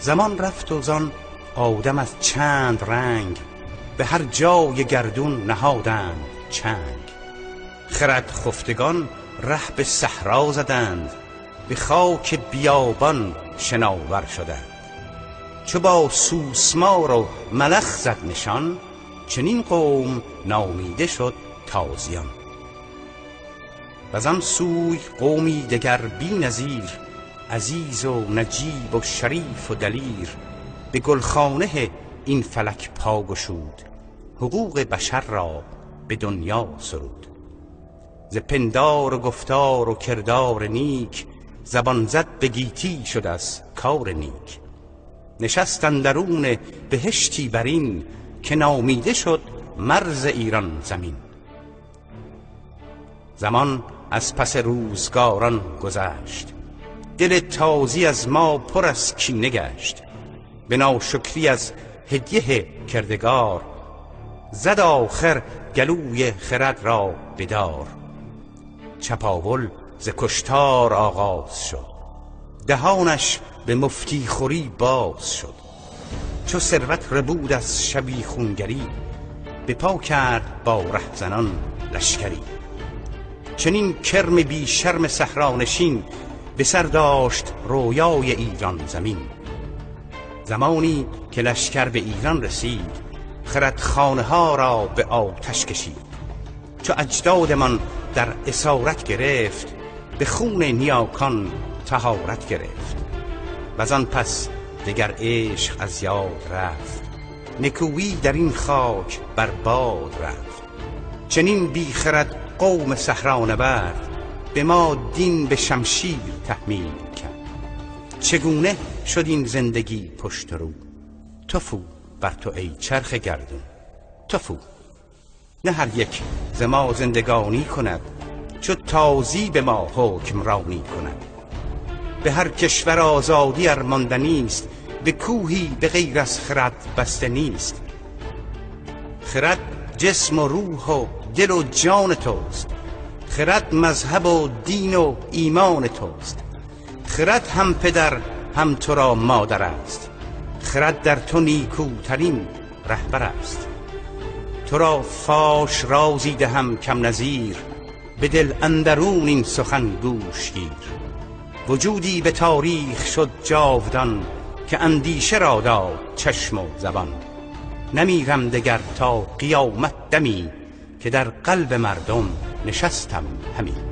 زمان رفت و زان آدم از چند رنگ، به هر جای گردون نهادند چنگ. خرد خفتگان ره به صحرا زدند، به خاک بیابان شناور شدند. چو با سوسمار و ملخ زد نشان، چنین قوم نامیده شد تازیان. وزان سوی قومی دگر بی نظیر، عزیز و نجیب و شریف و دلیر. به گلخانه این فلک پا گشود، حقوق بشر را به دنیا سرود. ز پندار و گفتار و کردار نیک، زبان زد به گیتی شد از کار نیک. نشست اندرون بهشتی برین، که نامیده شد مرز ایران زمین. زمان از پس روزگاران گذشت، دل تازی از ما پر از کینه گشت. به ناشکری از هدیه کردگار، زد آخر گلوی خرد را بدار. چپاول ز کشتار آغاز شد، دهانش به مفتی خوری باز شد. چو ثروت ربود از شبیخونگری، به پا کرد با رهزنان لشکری. چنین کرم بی شرم صحرانشین، به سر داشت رویای ایران زمین. زمانی که لشکر به ایران رسید، خردخانه ها را به آتش کشید. چو اجدادمان در اسارت گرفت، به خون نیاکان طهارت گرفت. وزان پس دگر عشق از یاد رفت، نکویی در این خاک بر باد رفت. چنین بی خرد قوم صحرانورد، به ما دین به شمشیر تحمیل کرد. چگونه شد این زندگی پشت رو، تفو بر تو ای چرخ گردون تفو. نه هر یک ز ما زندگانی کند، چو تازی به ما حکمرانی کند. به هر کشور آزادی ارماندنی است، به کوهی به غیر از خرد بسته نیست. خرد جسم و روح و دل و جان توست، خرد مذهب و دین و ایمان توست. خرد هم پدر هم تو را مادر است، خرد در تو نیکوترین رهبر است. تو را فاش رازی دهم کم نظیر، به دل اندرون این سخن گوش گیر. وجودی به تاریخ شد جاودان، که اندیشه را داد چشم و زبان. نمیرم دگر تا قیامت دمی، که در قلب مردم نشستم همی.